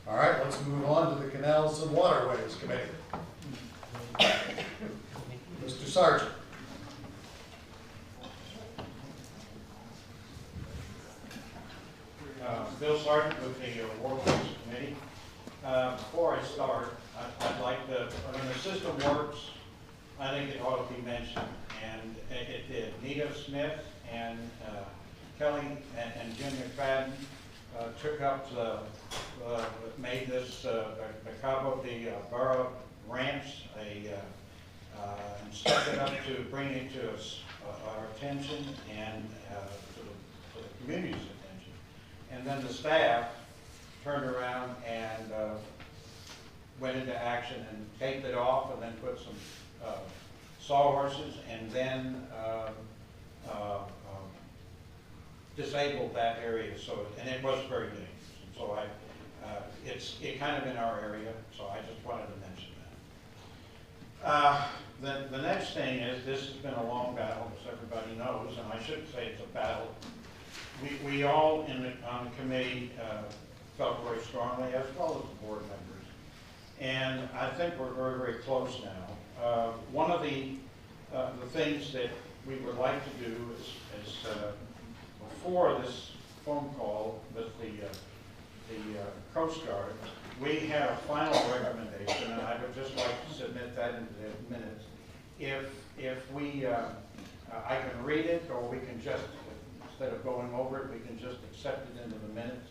All right, let's move on to the Canals and Waterways Committee. Mr. Sargent. Bill Sargent with the Waterways Committee. Before I start, I'd like to, when the system works, I think it ought to be mentioned, and it did. Nita Smith and Kelly and Jim McFadden took up made this, the Cabo de Borough Ranch, and stepped it up to bring it to our attention and to the community's attention. And then the staff turned around and went into action and taped it off and then put some sawhorses and then disabled that area. So, and it was very dangerous. And so it's kind of in our area, so I just wanted to mention that. The next thing is, this has been a long battle, as everybody knows, and I shouldn't say it's a battle. We all on the committee felt very strongly, as well as the board members. And I think we're very, very close now. One of the things that we would like to do is before this phone call with the Coast Guard, we had a final recommendation, and I would just like to submit that into the minutes. If we, I can read it, or we can just, instead of going over it, we can just accept it into the minutes.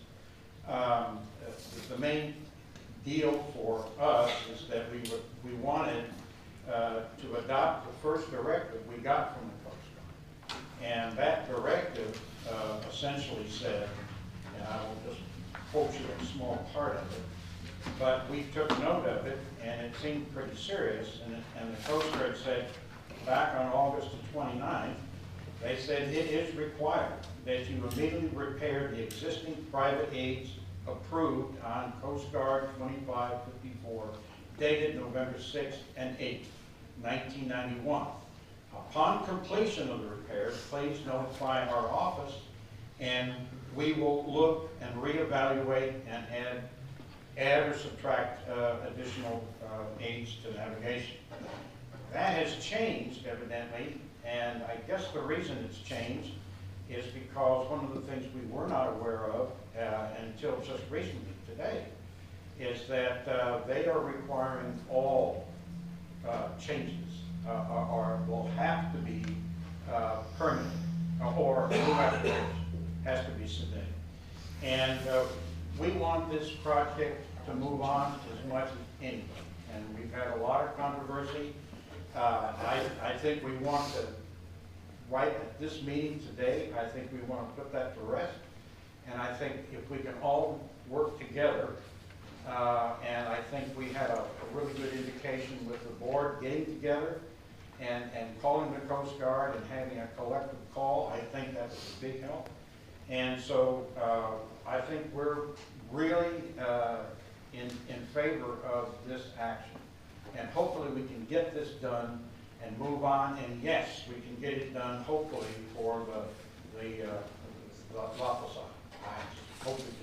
The main deal for us is that we wanted to adopt the first directive we got from the Coast Guard. And that directive essentially said, and I will just quote you a small part of it, but we took note of it, and it seemed pretty serious, and the Coast Guard said, back on August the 29th, they said it is required that you immediately repair the existing private aids approved on Coast Guard 2554, dated November 6th and 8th, 1991. Upon completion of the repairs, please notify our office, and we will look and reevaluate and add or subtract additional aids to navigation. That has changed, evidently, and I guess the reason it's changed is because one of the things we were not aware of until just recently, today, is that they are requiring all changes or will have to be permanent, or new application has to be submitted. And we want this project to move on as much as anything. And we've had a lot of controversy. I think we want to, right at this meeting today, I think we want to put that to rest. And I think if we can all work together, and I think we had a really good indication with the board getting together and calling the Coast Guard and having a collective call, I think that was a big help. And so I think we're really in favor of this action. And hopefully we can get this done and move on. And yes, we can get it done, hopefully, for the Lafayette. I hope we can.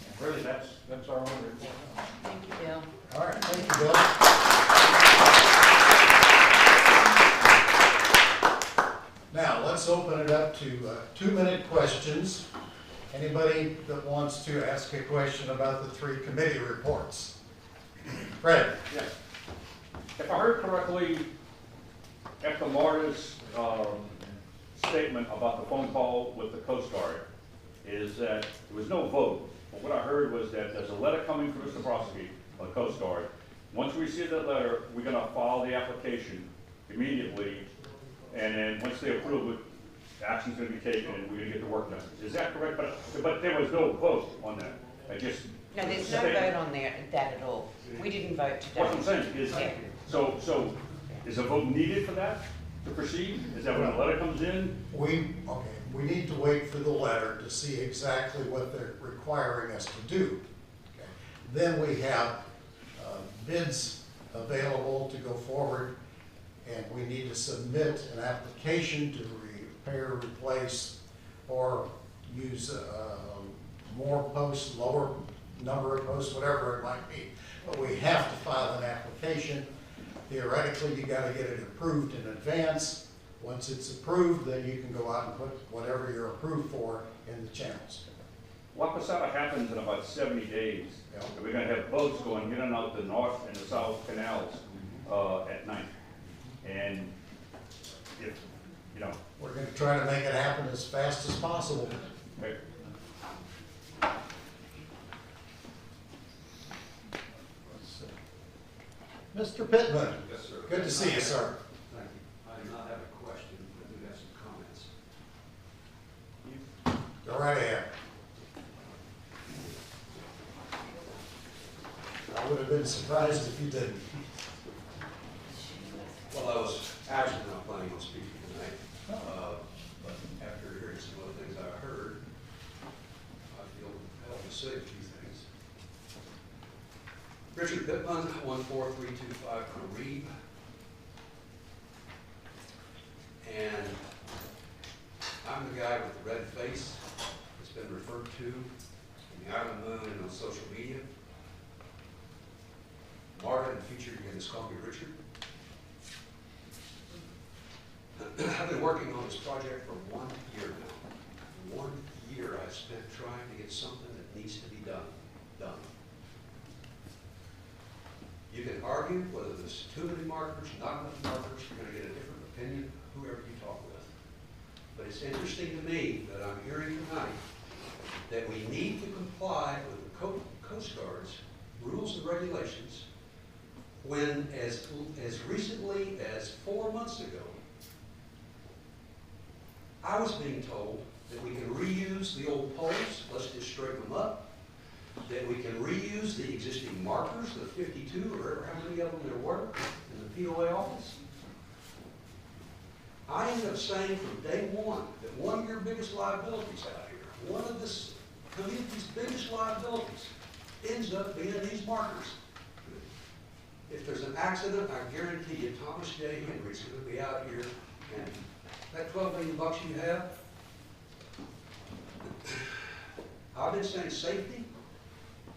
And really, that's our only report. Thank you, Bill. All right, thank you, Bill. Now, let's open it up to 2-minute questions. Anybody that wants to ask a question about the 3 committee reports? Fred? Yes. If I heard correctly, Dr. Marta's statement about the phone call with the Coast Guard is that there was no vote. But what I heard was that there's a letter coming from Mr. Brodsky of the Coast Guard. Once we receive that letter, we're going to file the application immediately. And then once they approve it, action's going to be taken and we're going to get the work done. Is that correct? But there was no vote on that. No, there's no vote on that at all. We didn't vote today. What I'm saying is, Yeah. so is a vote needed for that to proceed? Is that when the letter comes in? We need to wait for the letter to see exactly what they're requiring us to do. Okay. Then we have bids available to go forward, and we need to submit an application to repair, replace, or use more posts, lower number of posts, whatever it might be. But we have to file an application. Theoretically, you gotta get it approved in advance. Once it's approved, then you can go out and put whatever you're approved for in the channels. What percent happens in about 70 days? Yeah. We're gonna have boats going in and out the north and the south canals at night. And if, you know, We're gonna try to make it happen as fast as possible. okay, Mr. Pittman, Yes, sir. good to see you, sir. Thank you. I do not have a question, but I do have some comments. Go right ahead. I would have been surprised if you didn't. Well, I was actually not planning on speaking tonight, but after hearing some of the things I heard, I feel compelled to say a few things. Richard Pittman, 14325 Kareem. And I'm the guy with the red face that's been referred to in the Island Moon and on social media. Marta, in the future, you're going to call me Richard. I've been working on this project for 1 year now. 1 year I've spent trying to get something that needs to be done. You can argue whether there's too many markers, not enough markers, you're going to get a different opinion, whoever you talk with. But it's interesting to me that I'm hearing tonight that we need to comply with the Coast Guard's rules and regulations when as recently as 4 months ago, I was being told that we can reuse the old poles, let's just straighten them up, that we can reuse the existing markers, the 52 or how many of them there were in the POA office. I ended up saying from day one that one of your biggest liabilities out here, one of this community's biggest liabilities, ends up being these markers. If there's an accident, I guarantee you Thomas J. Henry's going to be out here, and that $12 million you have, I've been saying safety.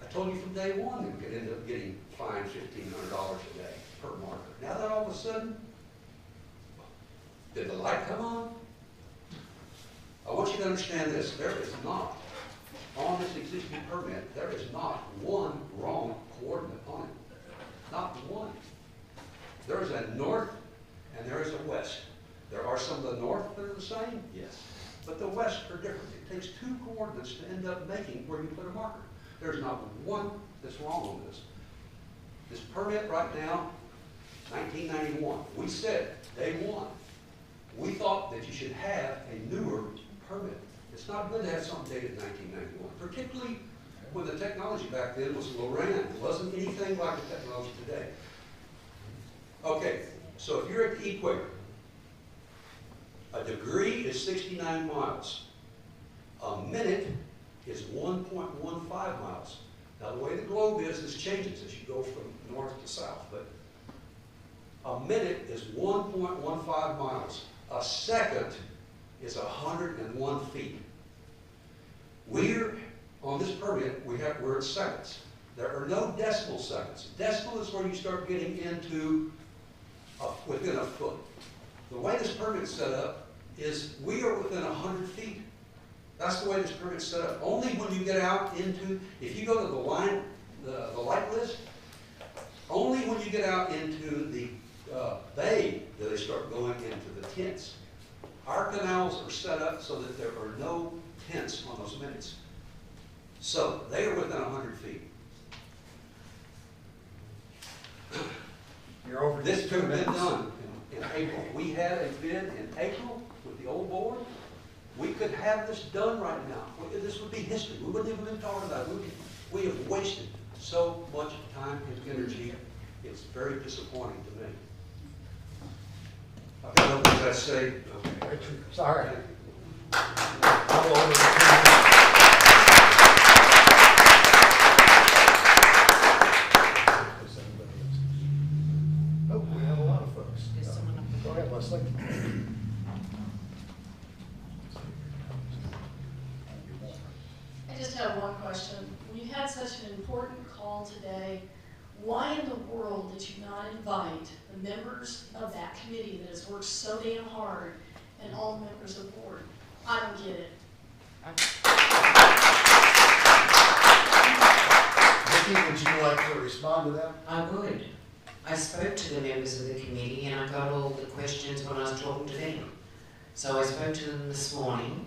I told you from day one that we could end up getting fined $1,500 a day per marker. Now that all of a sudden, did the light come on? I want you to understand this. There is not, on this existing permit, there is not one wrong coordinate on it. Not one. There is a north and there is a west. There are some of the north that are the same, yes. But the west are different. It takes two coordinates to end up making where you put a marker. There's not one that's wrong on this. This permit right now, 1991, we said, day one, we thought that you should have a newer permit. It's not good to have something dated 1991, particularly when the technology back then was Loran. It wasn't anything like the technology today. Okay, so if you're at the equator, a degree is 69 miles. A minute is 1.15 miles. Now the way the globe is, this changes as you go from north to south, but a minute is 1.15 miles. A second is 101 feet. We're, on this permit, we're at seconds. There are no decimal seconds. Decimal is where you start getting into within a foot. The way this permit's set up is we are within 100 feet. That's the way this permit's set up. Only when you get out into, if you go to the line, the light list, only when you get out into the bay do they start going into the tents. Our canals are set up so that there are no tents on those minutes. So they are within 100 feet. You're over This could have been done in April. We had a bid in April with the old board. We could have this done right now. This would be history. We wouldn't even been talking about it. We have wasted so much time and energy. It's very disappointing to me. I've got nothing to say. Okay. Richard, sorry. Oh, we have a lot of folks. There's someone up Go ahead, Leslie. I just have one question. When you had such an world that you not invite the members of that committee that has worked so damn hard and all the members of the board? I don't get it. Vicki, would you like to respond to that? I would. I spoke to the members of the committee and I got all the questions when I was talking to them. So I spoke to them this morning.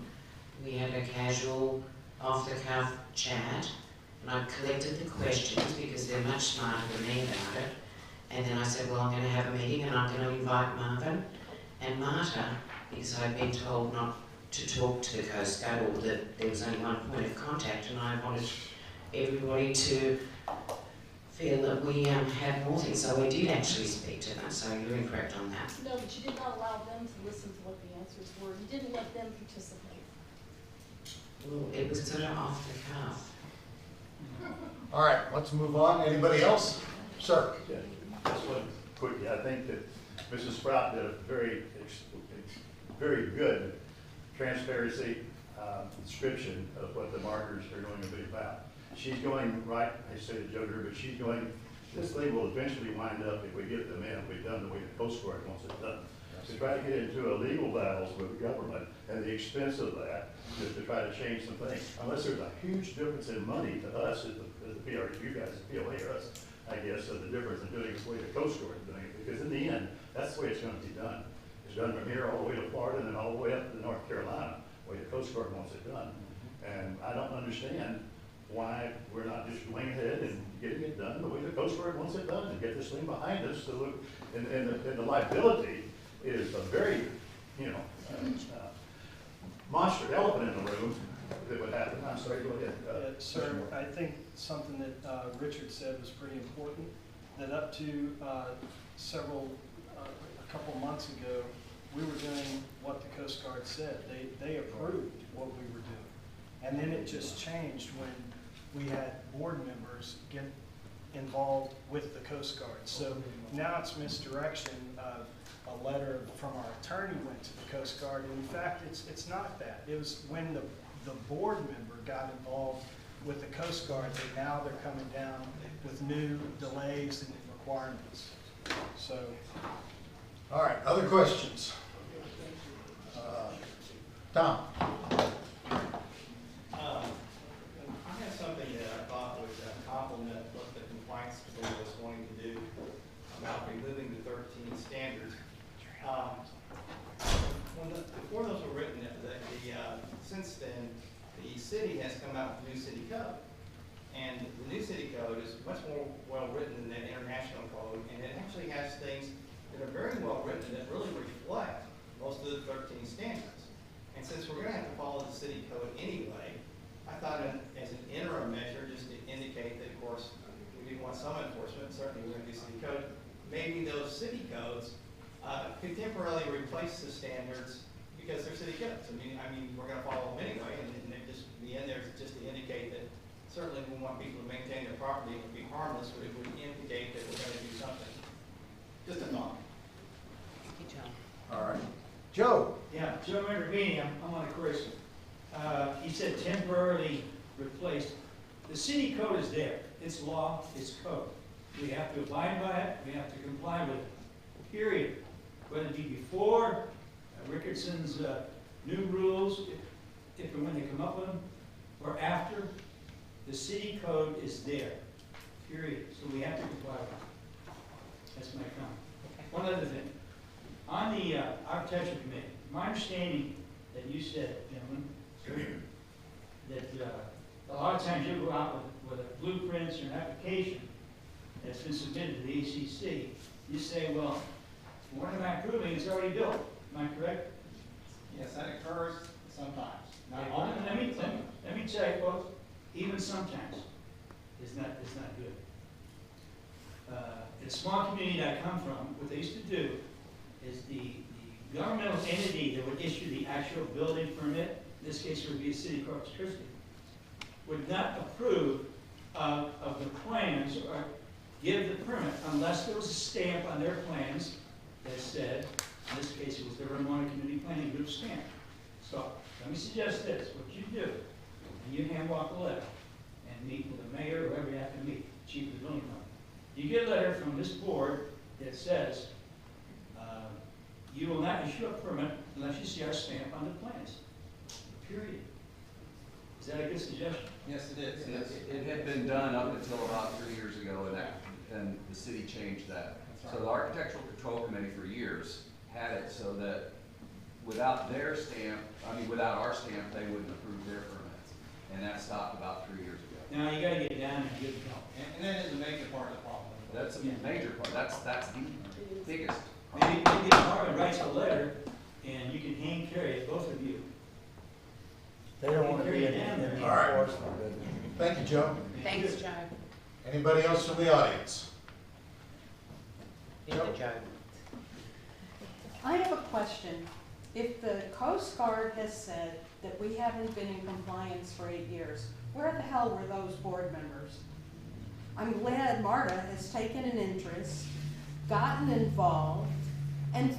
We had a casual, off-the-cuff chat, and I collected the questions because they're much smarter than me about it. And then I said, well, I'm going to have a meeting and I'm going to invite Marvin and Marta, because I've been told not to talk to the Coast Guard, or that there was only one point of contact, and I wanted everybody to feel that we had more things. So we did actually speak to them, so you're incorrect on that. No, but you did not allow them to listen to what the answers were. You didn't let them participate. Well, it was sort of off the cuff. All right, let's move on. Anybody else? Sir? Yeah, just one quickly. I think that Mrs. Sprout did a very good transparency description of what the markers are going to be about. She's going right, I say to Joker, but she's going, this thing will eventually wind up, if we get them in, we've done the way the Coast Guard wants it done. To try to get into a legal battles with the government and the expense of that, just to try to change some things. Unless there's a huge difference in money to us, as the PR, you guys, the POA, or us, I guess, of the difference in doing it the way the Coast Guard is doing it. Because in the end, that's the way it's going to be done. It's done from here all the way to Florida and then all the way up to North Carolina, the way the Coast Guard wants it done. And I don't understand why we're not just going ahead and getting it done the way the Coast Guard wants it done and get this thing behind us to look, and the liability is a very, monster elephant in the room that would happen. I'm sorry, go ahead. Sir, I think something that Richard said was pretty important, that up to a couple months ago, we were doing what the Coast Guard said. They approved what we were doing. And then it just changed when we had board members get involved with the Coast Guard. So now it's misdirection. A letter from our attorney went to the Coast Guard. And in fact, it's not that. It was when the board member got involved with the Coast Guard that now they're coming down with new delays and requirements. So. All right, other questions? Tom? I have something that I thought would complement what the compliance committee was wanting to do about removing the 13 standards. Before those were written, since then, the city has come out with a new city code. And the new city code is much more well written than the international code, and it actually has things that are very well written that really reflect most of the 13 standards. And since we're going to have to follow the city code anyway, I thought as an interim measure, just to indicate that, of course, we do want some enforcement, certainly we're going to do city code, maybe those city codes could temporarily replace the standards because they're city codes. I mean, we're going to follow them anyway, and they just be in there just to indicate that certainly we want people to maintain their property. It would be harmless, but it would indicate that we're going to do something. Just a thought. Thank you, John. All right. Joe? Yeah, Joe Magravini, I'm on a question. He said temporarily replaced. The city code is there. It's law, it's code. We have to abide by it, we have to comply with it, period. Whether it be before Rickardson's new rules, if and when they come up with them, or after, the city code is there, period. So we have to comply with it. That's my comment. One other thing. On the architecture committee, my understanding that you said, gentlemen, that a lot of times you go out with a blueprints or an application that's been submitted to the ACC, you say, well, what am I approving? It's already built. Am I correct? Yes, that occurs sometimes. Not Okay, all the let time. me tell you, folks, even sometimes is not good. The small community that I come from, what they used to do is the governmental entity that would issue the actual building permit, in this case it would be a city Corpus Christi, would not approve of the plans or give the permit unless there was a stamp on their plans that said, in this case it was the Ramona Community Planning Group stamp. So let me suggest this, what you do, and you hand walk a letter and meet with the mayor or whoever you have to meet, chief of the building company. You get a letter from this board that says, you will not issue a permit unless you see our stamp on the plans, period. Is that a good suggestion? Yes, it is. And it had been done up until about 3 years ago, and the city changed that. So the Architectural Control Committee for years had it so that without their stamp, without our stamp, they wouldn't approve their permits. And that stopped about 3 years ago. Now, you gotta get down and get it going. And that is a major part of the problem. That's a major part, that's the biggest. Maybe Marvin writes a letter, and you can hand carry it, both of you. They don't want to be in All right. enforcement business. Thank you, Joe. Thanks, Joe. Anybody else from the audience? Joe. I have a question. If the Coast Guard has said that we haven't been in compliance for 8 years, where the hell were those board members? I'm glad Marta has taken an interest, gotten involved, and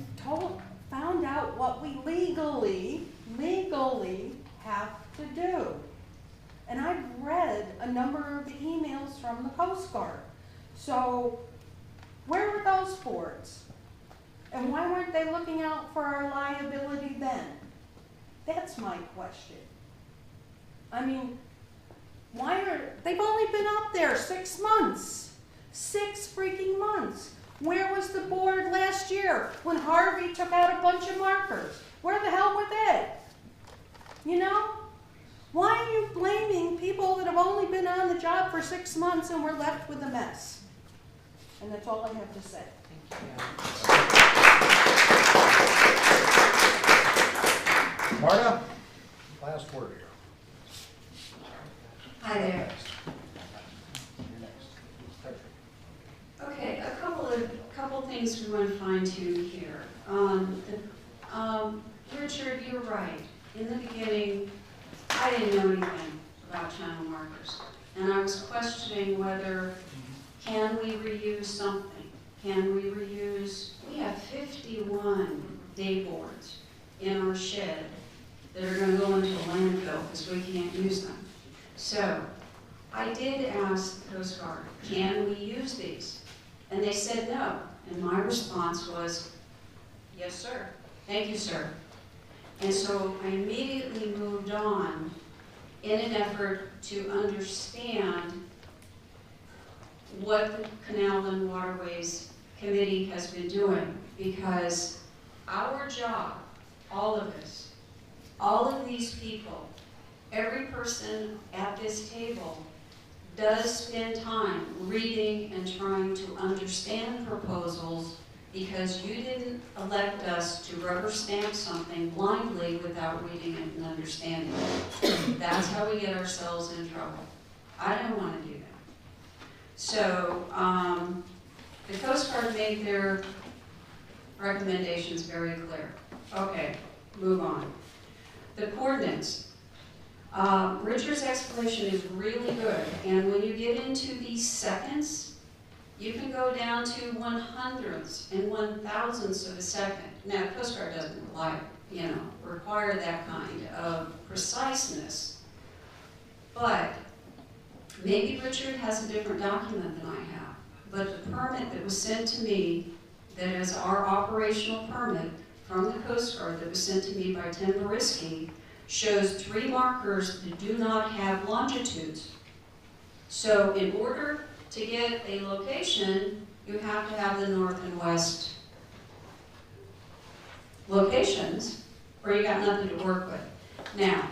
found out what we legally have to do. And I've read a number of the emails from the Coast Guard. So where were those boards? And why weren't they looking out for our liability then? That's my question. I mean, they've only been up there 6 months. 6 freaking months. Where was the board last year when Harvey took out a bunch of markers? Where the hell were they? You know? Why are you blaming people that have only been on the job for 6 months and we're left with a mess? And that's all I have to say. Marta, last word here. Hi there. You're next. Okay, a couple things we want to fine tune here. Richard, you're right. In the beginning, I didn't know anything about channel markers. And I was questioning whether, can we reuse something? We have 51 day boards in our shed that are going to go into a landfill because we can't use them. So I did ask the Coast Guard, can we use these? And they said no. And my response was, yes, sir. Thank you, sir. And so I immediately moved on in an effort to understand what the Canal and Waterways Committee has been doing, because our job, all of us, all of these people, every person at this table does spend time reading and trying to understand proposals, because you didn't elect us to rubber stamp something blindly without reading it and understanding it. That's how we get ourselves in trouble. I don't want to do that. So the Coast Guard made their recommendations very clear. Okay, move on. The coordinates. Richard's explanation is really good, and when you get into these seconds, you can go down to 1/100ths and 1,000ths of a second. Now, the Coast Guard doesn't require that kind of preciseness, but maybe Richard has a different document than I have. But the permit that was sent to me, that is our operational permit from the Coast Guard that was sent to me by Tim Boriski, shows 3 markers that do not have longitudes. So in order to get a location, you have to have the north and west locations, or you got nothing to work with. Now,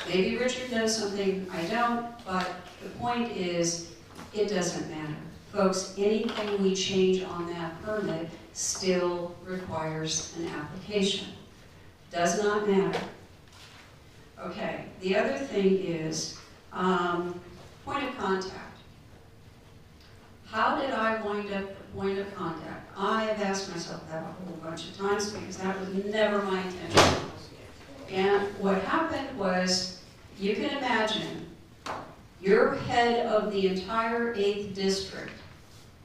maybe Richard knows something I don't, but the point is, it doesn't matter. Folks, anything we change on that permit still requires an application. Does not matter. Okay, the other thing is point of contact. How did I wind up the point of contact? I have asked myself that a whole bunch of times because that was never my intention. And what happened was, you can imagine, you're head of the entire 8th district,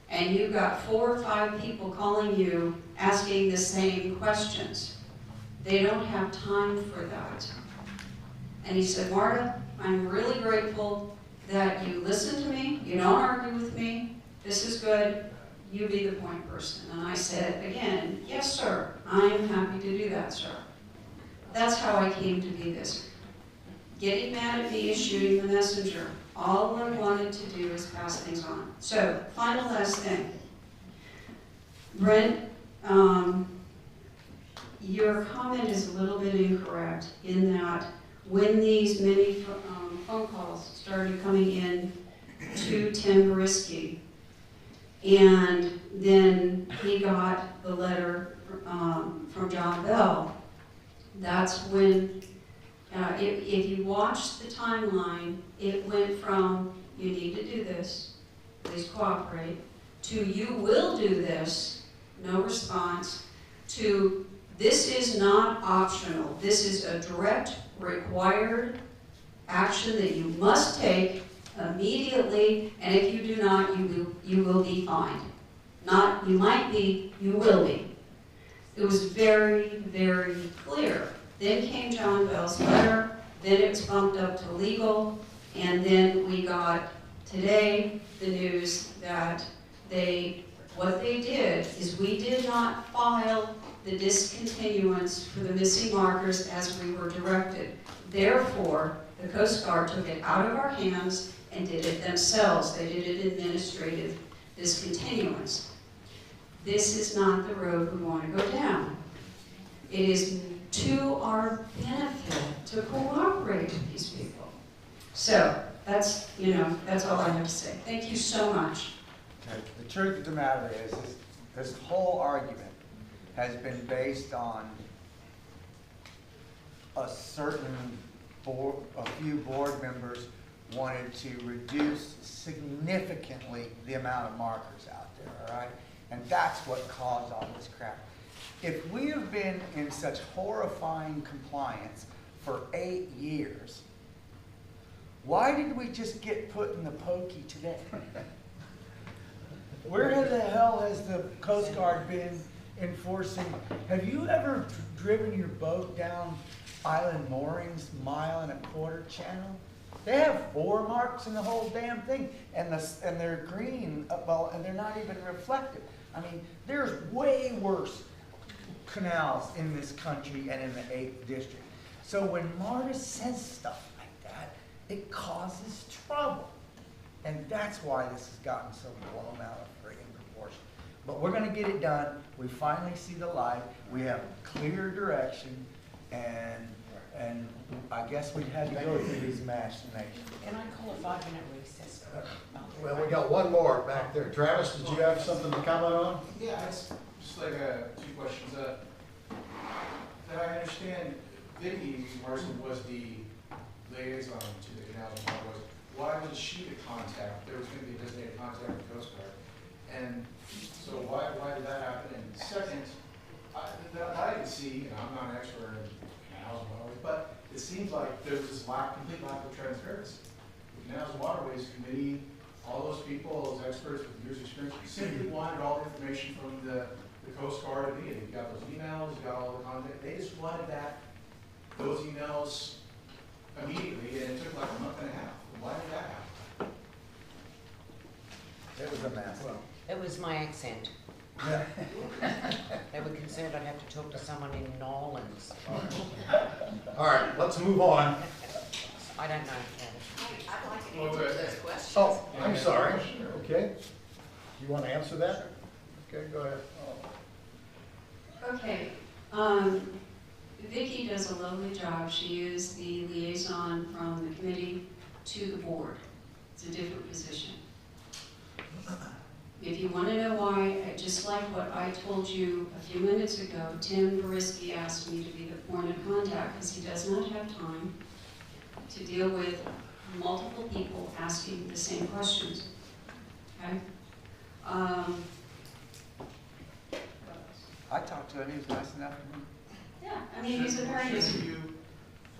and you've got 4 or 5 people calling you asking the same questions. They don't have time for that. And he said, Marta, I'm really grateful that you listen to me, you don't argue with me, this is good, you be the point person. And I said, again, yes, sir, I am happy to do that, sir. That's how I came to be this. Getting mad at me is shooting the messenger. All I wanted to do is pass things on. So, final last thing. Brent, your comment is a little bit incorrect in that when these many phone calls started coming in to Tim Brisky, and then he got the letter from John Bell, that's when, if you watch the timeline, it went from, you need to do this, please cooperate, to you will do this, no response, to this is not optional, this is a direct, required action that you must take immediately, and if you do not, you will be fined. Not, you might be, you will be. It was very, very clear. Then came John Bell's letter, then it was bumped up to legal, and then we got today the news that what they did is we did not file the discontinuance for the missing markers as we were directed. Therefore, the Coast Guard took it out of our hands and did it themselves. They did an administrative discontinuance. This is not the road we want to go down. It is to our benefit to cooperate with these people. So that's, that's all I have to say. Thank you so much. The truth of the matter is this whole argument has been based on a few board members wanted to reduce significantly the amount of markers out there, all right? And that's what caused all this crap. If we have been in such horrifying compliance for 8 years, why did we just get put in the pokey today? Where the hell has the Coast Guard been enforcing? Have you ever driven your boat down Island Moorings 1.25 mile channel? They have 4 marks in the whole damn thing, and they're green, and they're not even reflective. I mean, there's way worse canals in this country and in the 8th district. So when Marta says stuff like that, it causes trouble. And that's why this has gotten so blown out of friggin' proportion. But we're gonna get it done. We finally see the light. We have clear direction, and I guess we had to go through these machinations. Can I call a 5-minute recess? Well, we got one more back there. Travis, did you have something to comment on? Yeah, it's just like 2 questions. That I understand, Vicki Marson was the liaison to the Canals and Waterways. Why was she the contact? There was going to be a designated contact with the Coast Guard. And so why did that happen? And second, that I can see, and I'm not an expert in Canals and Waterways, but it seems like there's this complete lack of transparency. The Canals and Waterways Committee, all those people, those experts with years of experience, simply wanted all the information from the Coast Guard immediately. You got those emails, you got all the content. They just wanted those emails immediately, and it took like a month and a half. Why did that happen? It was a mess. It was my accent. They were concerned I'd have to talk to someone in Nolans. All right, let's move on. I don't know, Travis. I'd like to answer those questions. Oh, I'm sorry. Okay. You want to answer that? Okay, go ahead. Okay, Vicki does a lovely job. She is the liaison from the committee to the board. It's a different position. If you want to know why, just like what I told you a few minutes ago, Tim Brisky asked me to be the point of contact because he does not have time to deal with multiple people asking the same questions. Okay? I talked to him, he was nice enough. Yeah, I mean, he's a very nice.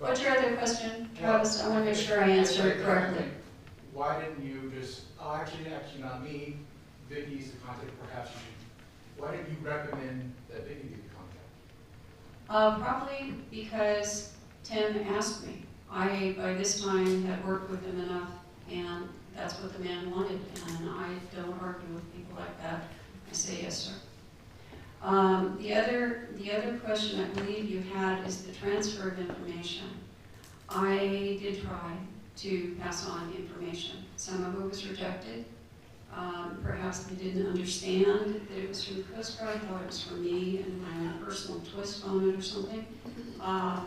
What's your other question, Travis? I want to make sure I answer it correctly. Why didn't you just, actually not me, Vicki's the contact, perhaps you should, why didn't you recommend that Vicki be the contact? Probably because Tim asked me. I, by this time, had worked with him enough, and that's what the man wanted, and I don't argue with people like that. I say yes, sir. The other question I believe you had is the transfer of information. I did try to pass on information. Some of it was rejected. Perhaps they didn't understand that it was from the Coast Guard, thought it was from me and my own personal twist on it or something. I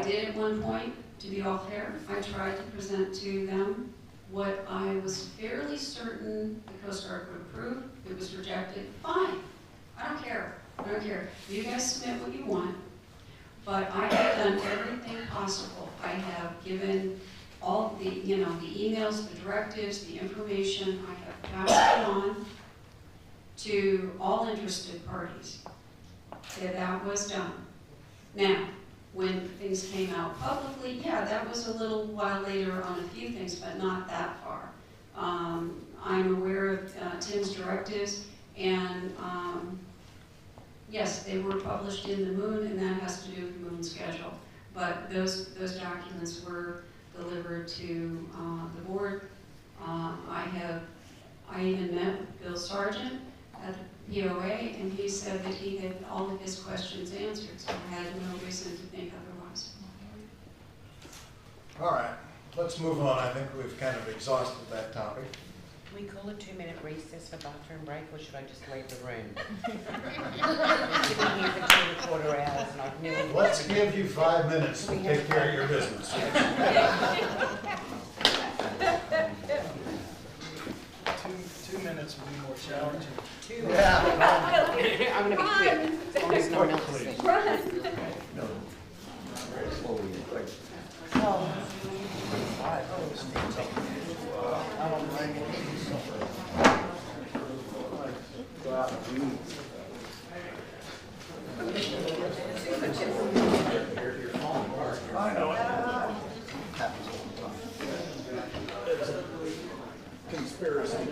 did at one point, to be all fair, I tried to present to them what I was fairly certain the Coast Guard would approve. It was rejected, fine. I don't care. I don't care. You guys submit what you want, but I have done everything possible. I have given all the, the emails, the directives, the information. I have passed it on to all interested parties. That was done. Now, when things came out publicly, yeah, that was a little while later on a few things, but not that far. I'm aware of Tim's directives, and yes, they were published in the Moon, and that has to do with the Moon schedule. But those documents were delivered to the board. I even met with Bill Sargent at the PIPOA, and he said that he had all of his questions answered, so I had no reason to think otherwise. All right, let's move on. I think we've kind of exhausted that topic. Can we call a 2-minute recess for bathroom break, or should I just leave the room? Sitting here for 2¼ hours and I've nearly... Let's give you 5 minutes to take care of your business. 2 minutes would be more challenging. Yeah. I'm going to be quick, as long as no one else is there. I know it. Conspiracy.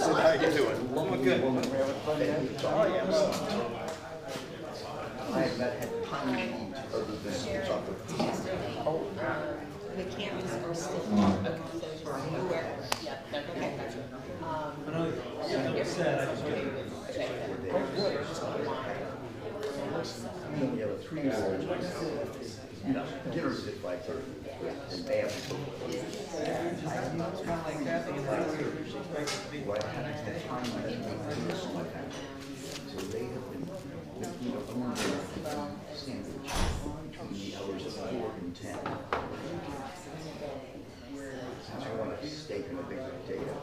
How you doing? I'm good. I have not had time to eat other than chocolate. Oh, the cameras are still on. Okay, so just you were, yeah, okay. You have a 3-year-old, you know, dinner's at 5:30, and baths. Well, I haven't had time to do like that. So they have been, sandwich between the hours of 4 and 10. I want a steak and a big potato.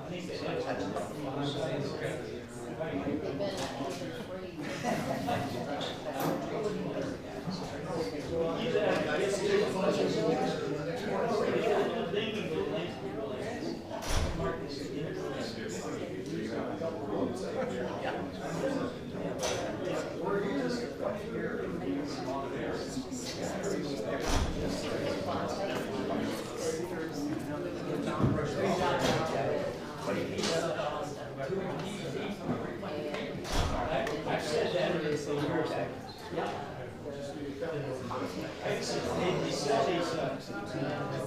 That's enough.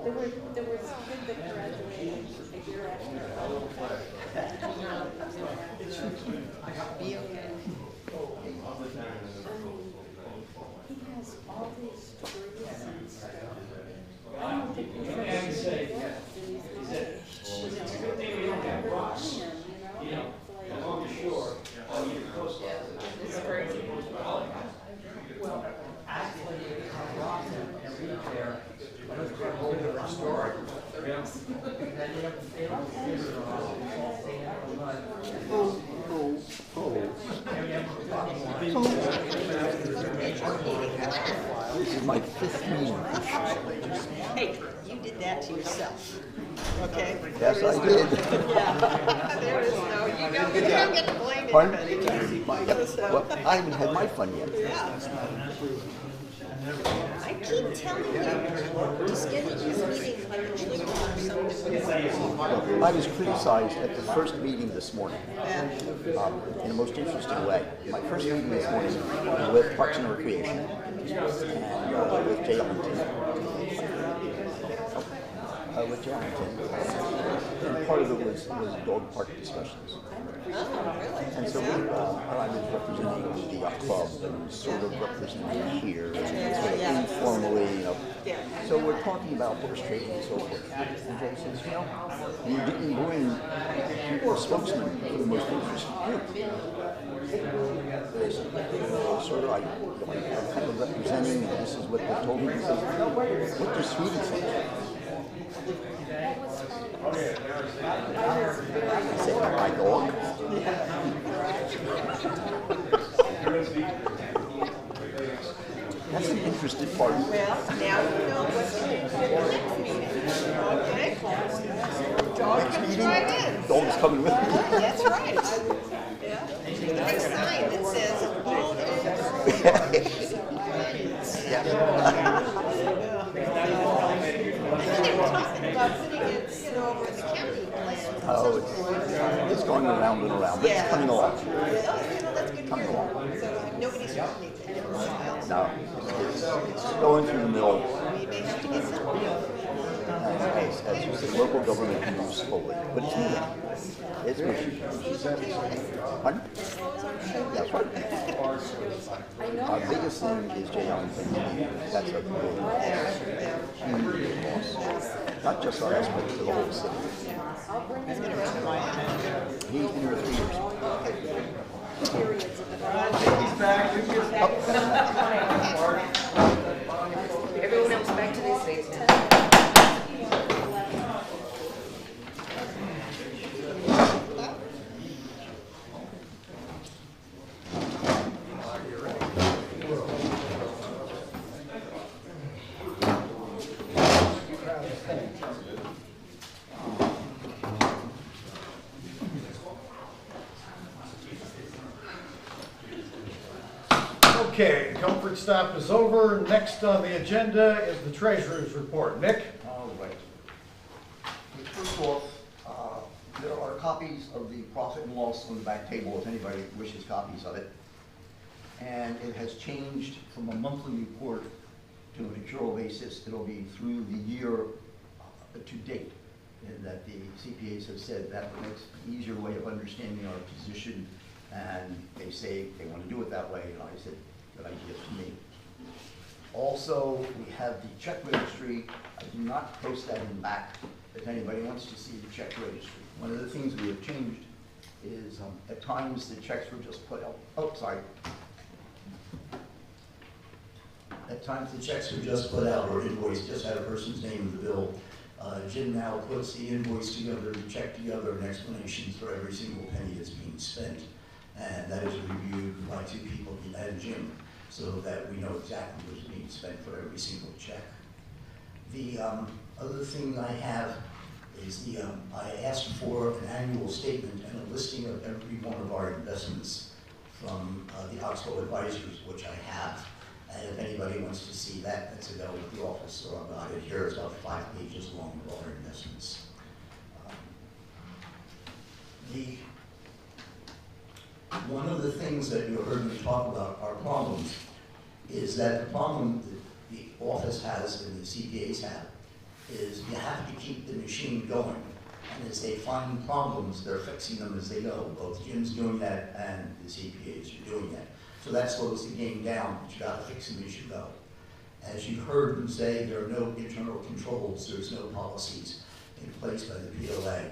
There was good that graduated a year after. He has all these degrees and stuff. I don't think he's I can say, is that it's a good thing we don't have rocks, you know, along the shore, on either coast. This is my 5th meeting. Hey, you did that to yourself, okay? Yes, I did. Yeah, there is no, you don't get to blame Pardon? anybody. Well, I haven't had my fun yet. Yeah. I keep telling you, just get into this meeting like a chicken or something. I was criticized at the first meeting this morning, in a most interesting way. My first meeting this morning was with Parks and Recreation and with Jay Ellington. With Jay Ellington. And part of it was dog park discussions. Oh, really? And so I was representing the club and sort of representing here, and sort of informally, you know. So we're talking about horse trading and so forth. And Jay says, you know, you didn't bring a spokesman for the most interesting group. There's sort of, I'm kind of representing, this is what they told me. He says, what does Sweden think? I said, my dog. That's an interesting part. Well, now you know what's the next meeting, okay? Dog comes right in. Dog's coming with me. That's right. Yeah. Get a sign that says, all about putting it, over the county land. Oh, it's going around and around, but it's coming along. That's good. Coming along. So nobody's running it. No, it's going through the middle. We may have to get something. As you say, local government can move slowly, but it's moving. It's moving. Pardon? That's right. Our biggest thing is Jay Ellington. That's a huge loss. Not just us, but to the whole city. He's been here 3 years. He's back. Everyone else back to their seats now. Okay, comfort stop is over. Next on the agenda is the treasurer's report. Nick? All right. First off, there are copies of the profit and loss on the back table if anybody wishes copies of it. And it has changed from a monthly report to an accrual basis. It'll be through the year to date. And that the CPAs have said that makes an easier way of understanding our position. And they say they want to do it that way. And I said, good idea to me. Also, we have the check registry. I do not post that in back if anybody wants to see the check registry. One of the things we have changed is at times the checks were just put out. Oh, sorry. At times the checks were just put out or invoiced, just had a person's name in the bill. Jim now puts the invoice together, the check together, and explanations for every single penny that's being spent. And that is reviewed by 2 people and Jim, so that we know exactly what's being spent for every single check. The other thing I have is I asked for an annual statement and a listing of every one of our investments from the Oxbow advisors, which I have. And if anybody wants to see that, that's available at the office, so I've got it here. It's about 5 pages long of all our investments. One of the things that you heard me talk about are problems is that the problem that the office has and the CPAs have is you have to keep the machine going. And as they find problems, they're fixing them as they go. Both Jim's doing that and the CPAs are doing that. So that slows the game down, but you gotta fix them as you go. As you heard them say, there are no internal controls, there's no policies in place by the POA.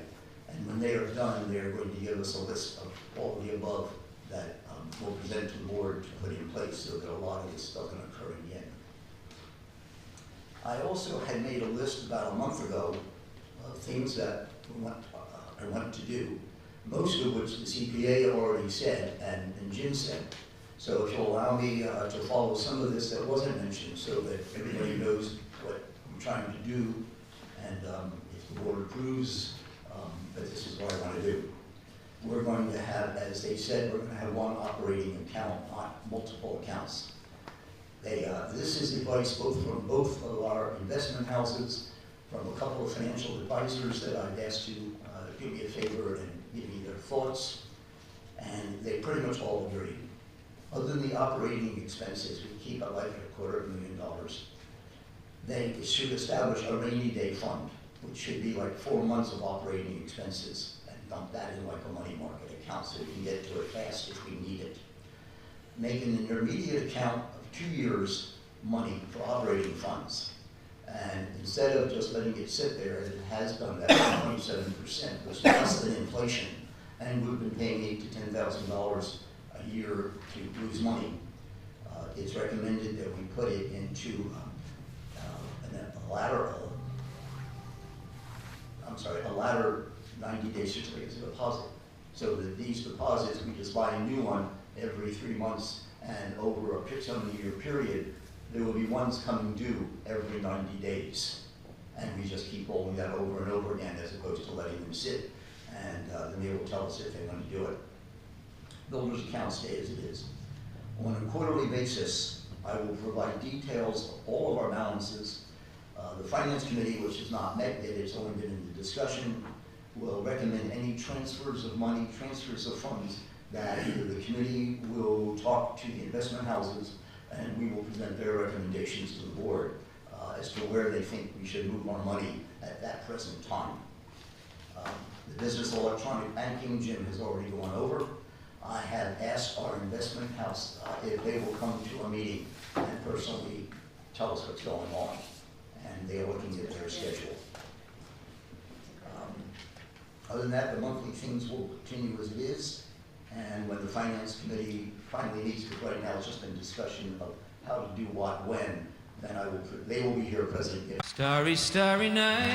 And when they are done, they are going to give us a list of all of the above that we'll present to the board to put in place so that a lot of this doesn't occur again. I also had made a list about a month ago of things that I wanted to do, most of which the CPA already said and Jim said. So if you'll allow me to follow some of this that wasn't mentioned so that everybody knows what I'm trying to do, and if the board approves that this is what I want to do. We're going to have, as they said, we're going to have one operating account, not multiple accounts. This is advice both from both of our investment houses, from a couple of financial advisors that I've asked to do me a favor and give me their thoughts, and they pretty much all agree. Other than the operating expenses, we keep it like $250,000. They should establish a rainy day fund, which should be like 4 months of operating expenses, and dump that in like a money market account so we can get to it fast if we need it. Make an intermediate account of 2 years' money for operating funds. And instead of just letting it sit there, as it has done that 27%, which is less than inflation, and we've been paying $8,000 to $10,000 a year to lose money, it's recommended that we put it into a ladder 90-day certificates of deposit. So that these deposits, we just buy a new one every 3 months, and over a 70-year period, there will be ones coming due every 90 days. And we just keep rolling that over and over again as opposed to letting them sit. And then they will tell us if they want to do it. Builder's account stay as it is. On a quarterly basis, I will provide details of all of our balances. The Finance Committee, which has not met yet, it's only been in the discussion, will recommend any transfers of money, transfers of funds that either the committee will talk to the investment houses, and we will present their recommendations to the board as to where they think we should move our money at that present time. The business electronic banking, Jim has already gone over. I have asked our investment house if they will come to a meeting and personally tell us what's going on, and they are looking at their schedule. Other than that, the monthly things will continue as it is, and when the Finance Committee finally meets, because right now it's just a discussion of how to do what when, then they will be here, President. Starry, starry night.